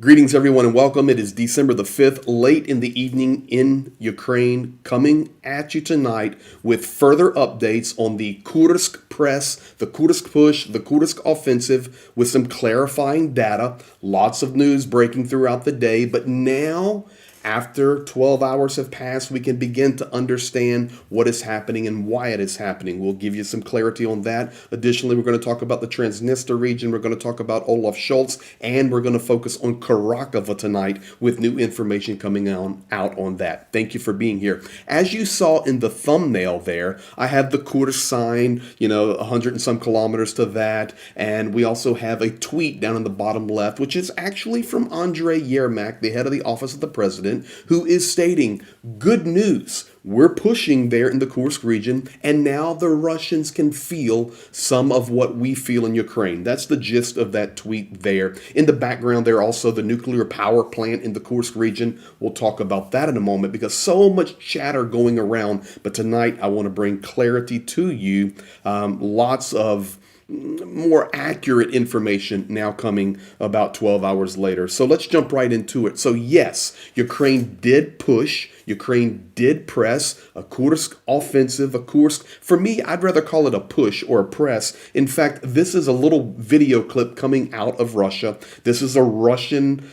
Greetings, everyone, and welcome. It is December the 5th, late in the evening in Ukraine, coming at you tonight with further updates on the Kursk press, the Kursk push, the Kursk offensive, with some clarifying data. Lots of news breaking throughout the day, but now, after 12 hours have passed, we can begin to understand what is happening and why it is happening. We'll give you some clarity on that. Additionally, we're going to talk about the Transnistria region. We're going to talk about Olaf Scholz, and we're going to focus on Kurakhove tonight with new information coming out on that. Thank you for being here. As you saw in the thumbnail there, I have the Kursk sign, 100 and some kilometers to that. And we also have a tweet down in the bottom left, which is actually from Andrei Yermak, the head of the Office of the President, who is stating, good news, we're pushing there in the Kursk region, and now the Russians can feel some of what we feel in Ukraine. That's the gist of that tweet there. In the background there, also the nuclear power plant in the Kursk region. We'll talk about that in a moment because so much chatter going around. But tonight I want to bring clarity to you. Lots of more accurate information now coming about 12 hours later. So let's jump right into it. So yes, Ukraine did push. Ukraine did press a Kursk offensive, a Kursk. For me, I'd rather call it a push or a press. In fact, this is a little video clip coming out of Russia. This is a Russian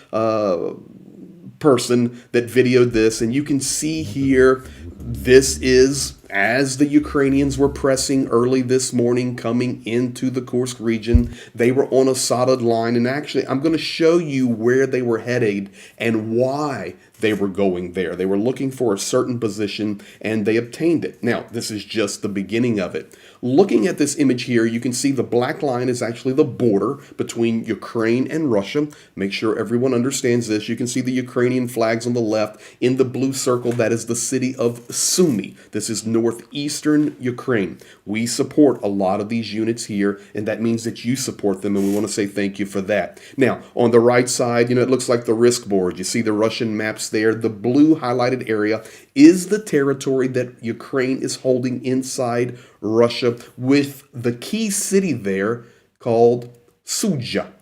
person that videoed this, and you can see here, this is as the Ukrainians were pressing early this morning coming into the Kursk region. They were on a solid line, and actually I'm going to show you where they were headed and why they were going there. They were looking for a certain position and they obtained it. Now, this is just the beginning of it. Looking at this image here, you can see the black line is actually the border between Ukraine and Russia. Make sure everyone understands this. You can see the Ukrainian flags on the left. In the blue circle, that is the city of Sumy. This is northeastern Ukraine. We support a lot of these units here, and that means that you support them, and we want to say thank you for that. Now, on the right side, it looks like the risk board. You see the Russian maps there. The blue highlighted area is the territory that Ukraine is holding inside Russia, with the key city there called Sudzha.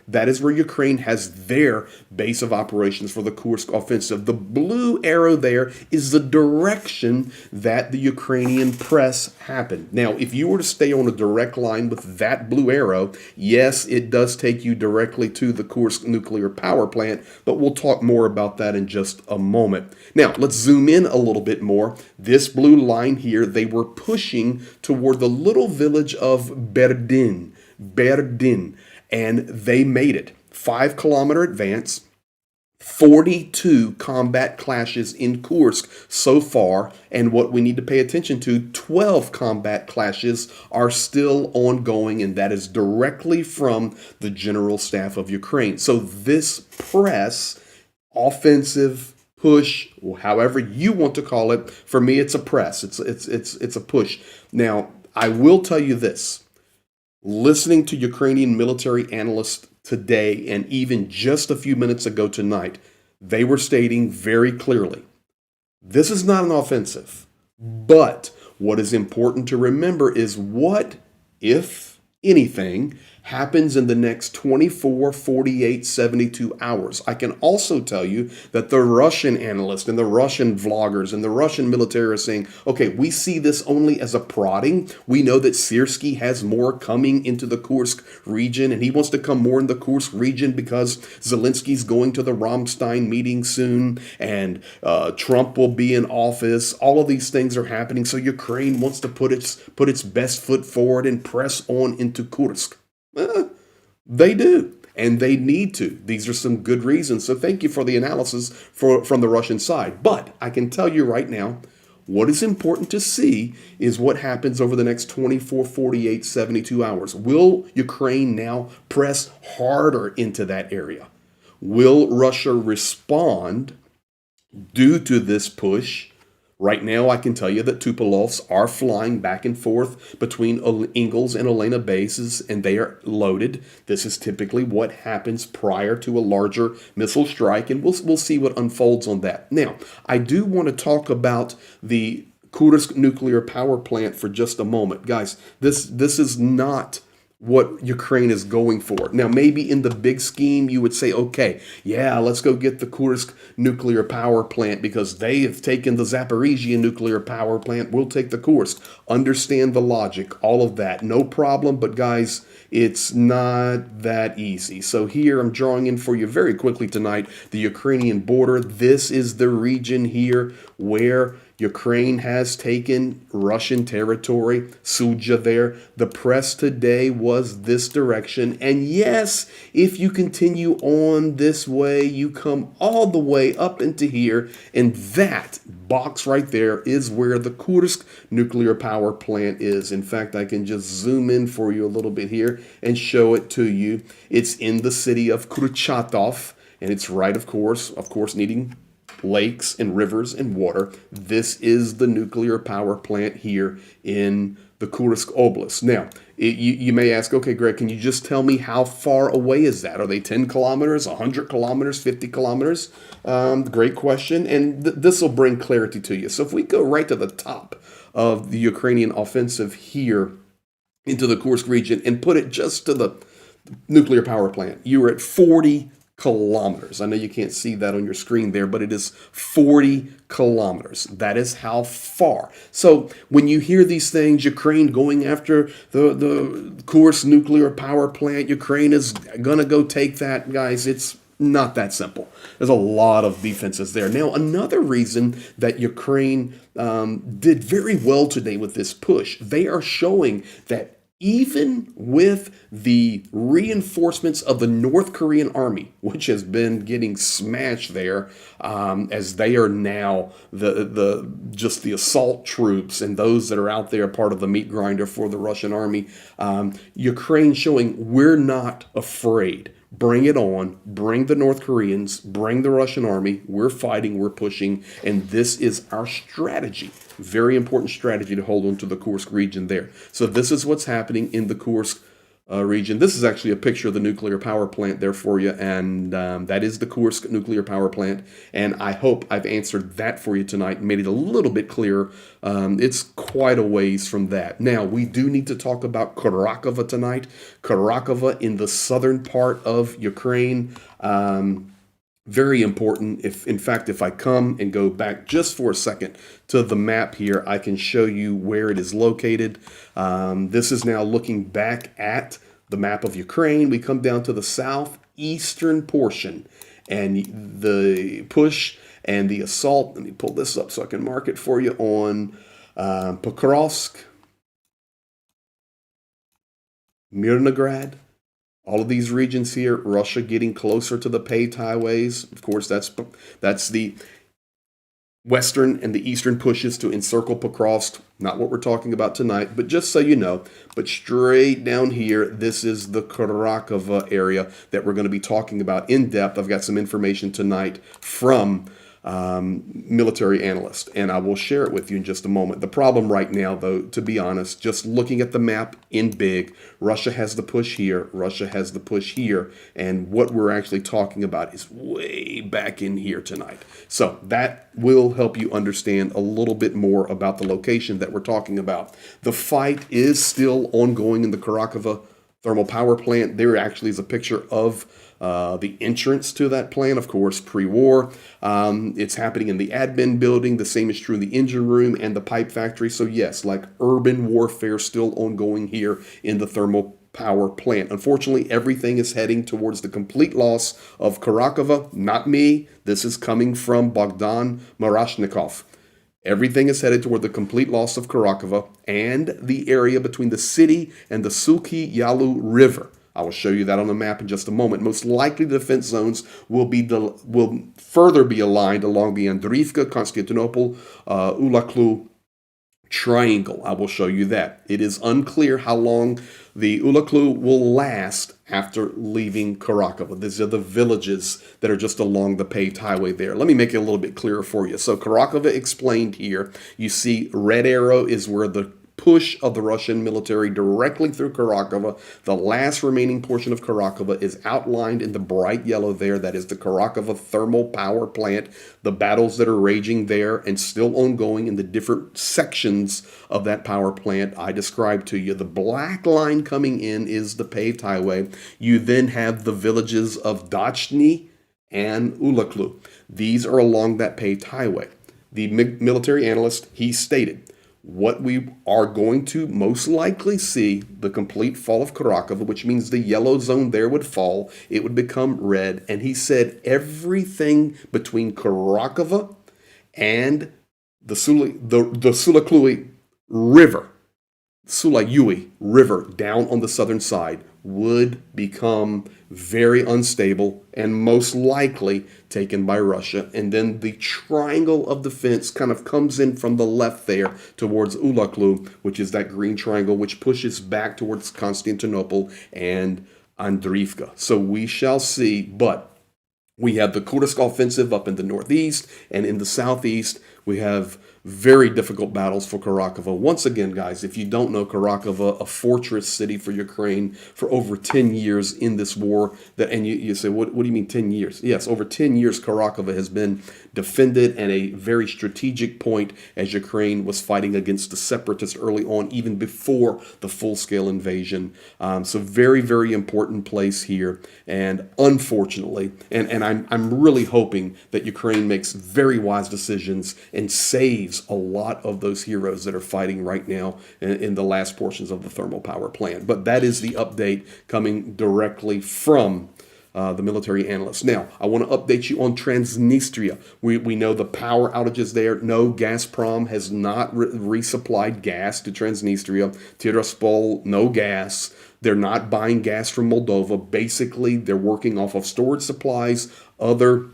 That is where Ukraine has their base of operations for the Kursk offensive. The blue arrow there is the direction that the Ukrainian press happened. Now, if you were to stay on a direct line with that blue arrow, yes, it does take you directly to the Kursk nuclear power plant, but we'll talk more about that in just a moment. Now, let's zoom in a little bit more. This blue line here, they were pushing toward the little village of Berdin. And they made it. 5-kilometer advance, 42 combat clashes in Kursk so far, and what we need to pay attention to, 12 combat clashes are still ongoing, and that is directly from the General Staff of Ukraine. So this press, offensive, push, however you want to call it, for me it's a press, it's a push. Now, I will tell you this. Listening to Ukrainian military analysts today, and even just a few minutes ago tonight, they were stating very clearly, this is not an offensive. But what is important to remember is what, if anything, happens in the next 24, 48, 72 hours. I can also tell you that the Russian analysts and the Russian vloggers and the Russian military are saying, okay, we see this only as a prodding. We know that Syrskyi has more coming into the Kursk region, and he wants to come more in the Kursk region because Zelensky's going to the Ramstein meeting soon, and Trump will be in office. All of these things are happening, so Ukraine wants to put its best foot forward and press on into Kursk. They do, and they need to. These are some good reasons. So thank you for the analysis from the Russian side. But I can tell you right now, what is important to see is what happens over the next 24, 48, 72 hours. Will Ukraine now press harder into that area? Will Russia respond due to this push? Right now, I can tell you that Tupolovs are flying back and forth between Ingalls and Elena bases, and they are loaded. This is typically what happens prior to a larger missile strike, and we'll see what unfolds on that. Now, I do want to talk about the Kursk nuclear power plant for just a moment. Guys, this is not what Ukraine is going for. Now, maybe in the big scheme, you would say, okay, yeah, let's go get the Kursk nuclear power plant because they have taken the Zaporizhia nuclear power plant. We'll take the Kursk. Understand the logic, all of that, no problem. But guys, it's not that easy. So here I'm drawing in for you very quickly tonight the Ukrainian border. This is the region here where Ukraine has taken Russian territory, Suja there. The press today was this direction. And yes, if you continue on this way, you come all the way up into here. And that box right there is where the Kursk nuclear power plant is. In fact, I can just zoom in for you a little bit here and show it to you. It's in the city of Kurchatov, and it's right, of course, needing lakes and rivers and water. This is the nuclear power plant here in the Kursk Oblast. Now, you may ask, okay, Greg, can you just tell me how far away is that? Are they 10 kilometers, 100 kilometers, 50 kilometers? Great question, and this will bring clarity to you. So if we go right to the top of the Ukrainian offensive here into the Kursk region and put it just to the nuclear power plant, you are at 40 kilometers. I know you can't see that on your screen there, but it is 40 kilometers. That is how far. So when you hear these things, Ukraine going after the Kursk nuclear power plant, Ukraine is going to go take that, guys, it's not that simple. There's a lot of defenses there. Now, another reason that Ukraine did very well today with this push, they are showing that even with the reinforcements of the North Korean army, which has been getting smashed there, as they are now just the assault troops and those that are out there part of the meat grinder for the Russian army, Ukraine showing we're not afraid. Bring it on, bring the North Koreans, bring the Russian army. We're fighting, we're pushing, and this is our strategy. Very important strategy to hold on to the Kursk region there. So this is what's happening in the Kursk region. This is actually a picture of the nuclear power plant there for you, and that is the Kursk nuclear power plant. And I hope I've answered that for you tonight and made it a little bit clearer. It's quite a ways from that. Now, we do need to talk about Kurakhove tonight. Kurakhove in the southern part of Ukraine. Very important. If I come and go back just for a second to the map here, I can show you where it is located. This is now looking back at the map of Ukraine. We come down to the southeastern portion, and the push and the assault. Let me pull this up so I can mark it for you on Pokrovsk, Mirnograd. All of these regions here, Russia getting closer to the paved highways. Of course, that's the western and the eastern pushes to encircle Pokrovsk. Not what we're talking about tonight, but just so you know. But straight down here, this is the Kurakhove area that we're going to be talking about in depth. I've got some information tonight from military analyst, and I will share it with you in just a moment. The problem right now, though, to be honest, just looking at the map in big, Russia has the push here, Russia has the push here, and what we're actually talking about is way back in here tonight. So that will help you understand a little bit more about the location that we're talking about. The fight is still ongoing in the Kurakhove thermal power plant. There actually is a picture of the entrance to that plant, of course, pre-war. It's happening in the admin building. The same is true in the engine room and the pipe factory. So yes, like urban warfare still ongoing here in the thermal power plant. Unfortunately, everything is heading towards the complete loss of Kurakhove. Not me. This is coming from Bogdan Marashnikov. Everything is headed toward the complete loss of Kurakhove and the area between the city and the Suki Yalu River. I will show you that on the map in just a moment. Most likely the defense zones will further be aligned along the Andriivka, Konstantinopol, Ulaklu triangle. I will show you that. It is unclear how long the Ulaklu will last after leaving Kurakhove. These are the villages that are just along the paved highway there. Let me make it a little bit clearer for you. So Kurakhove explained here. You see red arrow is where the push of the Russian military directly through Kurakhove. The last remaining portion of Kurakhove is outlined in the bright yellow there. That is the Kurakhove thermal power plant. The battles that are raging there and still ongoing in the different sections of that power plant I described to you. The black line coming in is the paved highway. You then have the villages of Dachny and Ulaklu. These are along that paved highway. The military analyst, he stated, what we are going to most likely see the complete fall of Kurakhove, which means the yellow zone there would fall, it would become red, and he said everything between Kurakhove and the Sulaklui River, Sulayui River down on the southern side would become very unstable and most likely taken by Russia. And then the triangle of defense kind of comes in from the left there towards Ulaklu, which is that green triangle, which pushes back towards Constantinople and Andriivka. So we shall see, but we have the Kursk offensive up in the northeast, and in the southeast, we have very difficult battles for Kurakhove. Once again, guys, if you don't know, Kurakhove, a fortress city for Ukraine for over 10 years in this war. And you say, what do you mean 10 years? Yes, over 10 years, Kurakhove has been defended at a very strategic point as Ukraine was fighting against the separatists early on, even before the full-scale invasion. So very, very important place here. And unfortunately, and I'm really hoping that Ukraine makes very wise decisions and saves a lot of those heroes that are fighting right now in the last portions of the thermal power plant. But that is the update coming directly from the military analysts. Now, I want to update you on Transnistria. We know the power outages there. No, Gazprom has not resupplied gas to Transnistria. Tiraspol, no gas. They're not buying gas from Moldova. Basically, they're working off of storage supplies, other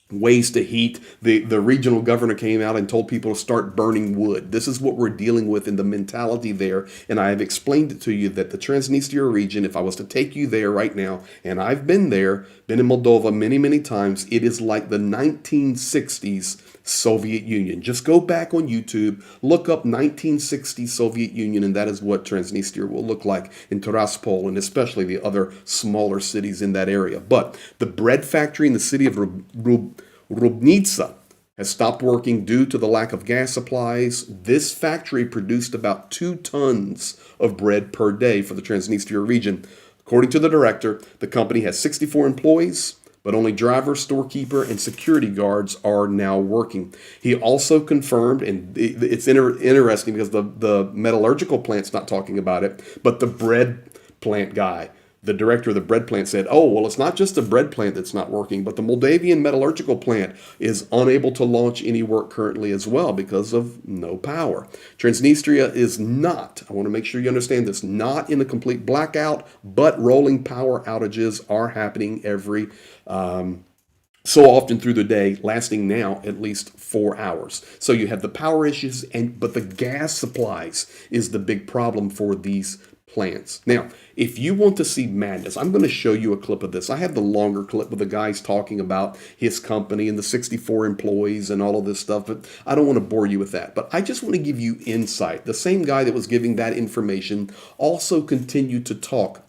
ways to heat. The regional governor came out and told people to start burning wood. This is what we're dealing with in the mentality there. And I have explained it to you that the Transnistria region, if I was to take you there right now, and I've been there, been in Moldova many, many times, it is like the 1960s Soviet Union. Just go back on YouTube, look up 1960s Soviet Union, and that is what Transnistria will look like in Tiraspol and especially the other smaller cities in that area. But the bread factory in the city of Rubnica has stopped working due to the lack of gas supplies. This factory produced about 2 tons of bread per day for the Transnistria region. According to the director, the company has 64 employees, but only driver, storekeeper, and security guards are now working. He also confirmed, and it's interesting because the metallurgical plant's not talking about it, but the bread plant guy, the director of the bread plant, said, oh, well, it's not just the bread plant that's not working, but the Moldavian metallurgical plant is unable to launch any work currently as well because of no power. Transnistria is not, I want to make sure you understand this, not in a complete blackout, but rolling power outages are happening every so often through the day, lasting now at least 4 hours. So you have the power issues, but the gas supplies is the big problem for these plants. Now, if you want to see madness, I'm going to show you a clip of this. I have the longer clip with the guys talking about his company and the 64 employees and all of this stuff, but I don't want to bore you with that. But I just want to give you insight. The same guy that was giving that information also continued to talk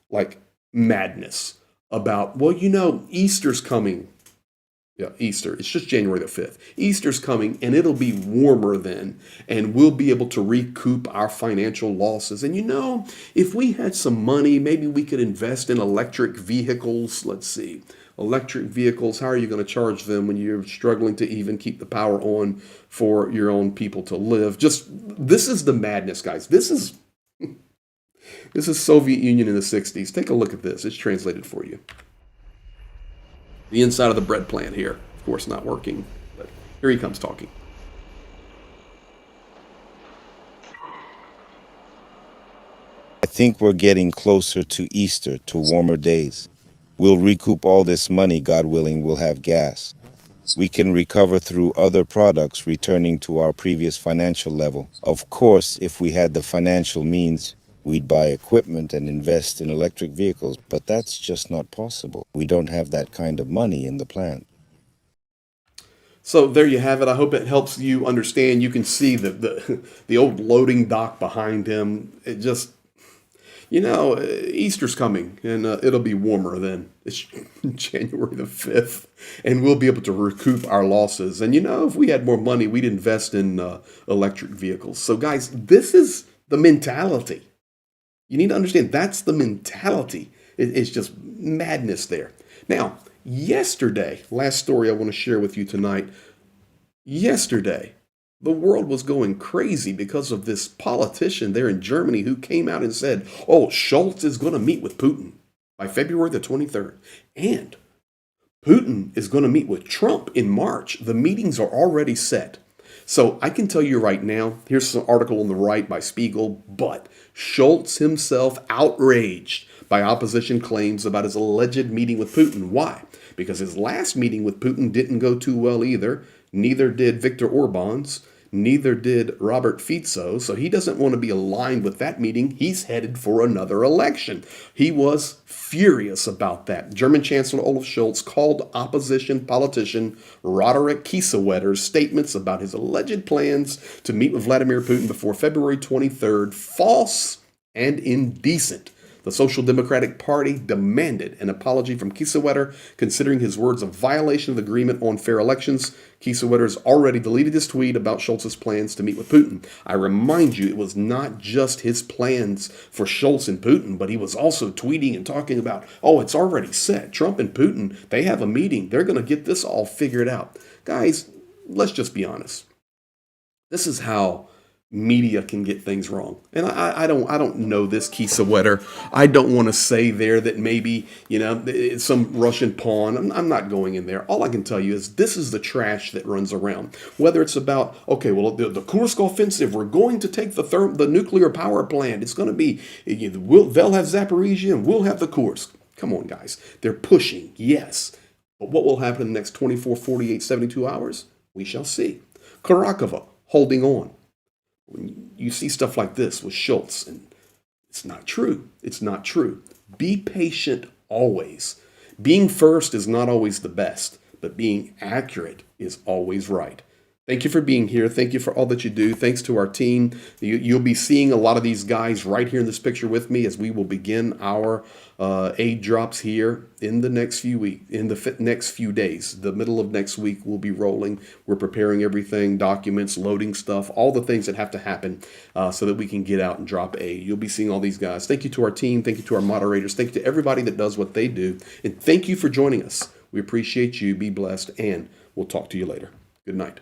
like madness about, well, you know, Easter's coming. Yeah, Easter. It's just January the 5th. Easter's coming, and it'll be warmer then, and we'll be able to recoup our financial losses. And you know, if we had some money, maybe we could invest in electric vehicles. Let's see. Electric vehicles, how are you going to charge them when you're struggling to even keep the power on for your own people to live? Just, this is the madness, guys. This is Soviet Union in the 60s. Take a look at this. It's translated for you. The inside of the bread plant here, of course, not working, but here he comes talking. I think we're getting closer to Easter, to warmer days. We'll recoup all this money, God willing, we'll have gas. We can recover through other products, returning to our previous financial level. Of course, if we had the financial means, we'd buy equipment and invest in electric vehicles, but that's just not possible. We don't have that kind of money in the plant. So there you have it. I hope it helps you understand. You can see the old loading dock behind him. It just, Easter's coming, and it'll be warmer then. It's January the 5th, and we'll be able to recoup our losses. And if we had more money, we'd invest in electric vehicles. So guys, this is the mentality. You need to understand that's the mentality. It's just madness there. Now, yesterday, last story I want to share with you tonight. Yesterday, the world was going crazy because of this politician there in Germany who came out and said, oh, Scholz is going to meet with Putin by February the 23rd. And Putin is going to meet with Trump in March. The meetings are already set. So I can tell you right now, here's an article on the right by Spiegel, but Scholz himself outraged by opposition claims about his alleged meeting with Putin. Why? Because his last meeting with Putin didn't go too well either. Neither did Viktor Orban's. Neither did Robert Fico. So he doesn't want to be aligned with that meeting. He's headed for another election. He was furious about that. German Chancellor Olaf Scholz called opposition politician Roderick Kiesewetter's statements about his alleged plans to meet with Vladimir Putin before February 23rd false and indecent. The Social Democratic Party demanded an apology from Kiesewetter, considering his words a violation of the agreement on fair elections. Kiesewetter has already deleted his tweet about Scholz's plans to meet with Putin. I remind you, it was not just his plans for Scholz and Putin, but he was also tweeting and talking about, oh, it's already set. Trump and Putin, they have a meeting. They're going to get this all figured out. Guys, let's just be honest. This is how media can get things wrong. And I don't know this Kiesewetter. I don't want to say there that maybe, it's some Russian pawn. I'm not going in there. All I can tell you is this is the trash that runs around. Whether it's about, okay, well, the Kursk offensive, we're going to take the nuclear power plant. It's going to be, they'll have Zaporizhia and we'll have the Kursk. Come on, guys. They're pushing, yes. But what will happen in the next 24, 48, 72 hours? We shall see. Kurakhove holding on. When you see stuff like this with Scholz, and it's not true. It's not true. Be patient always. Being first is not always the best, but being accurate is always right. Thank you for being here. Thank you for all that you do. Thanks to our team. You'll be seeing a lot of these guys right here in this picture with me as we will begin our aid drops here in the next few weeks, in the next few days. The middle of next week, we'll be rolling. We're preparing everything, documents, loading stuff, all the things that have to happen so that we can get out and drop aid. You'll be seeing all these guys. Thank you to our team. Thank you to our moderators. Thank you to everybody that does what they do. And thank you for joining us. We appreciate you. Be blessed, and we'll talk to you later. Good night.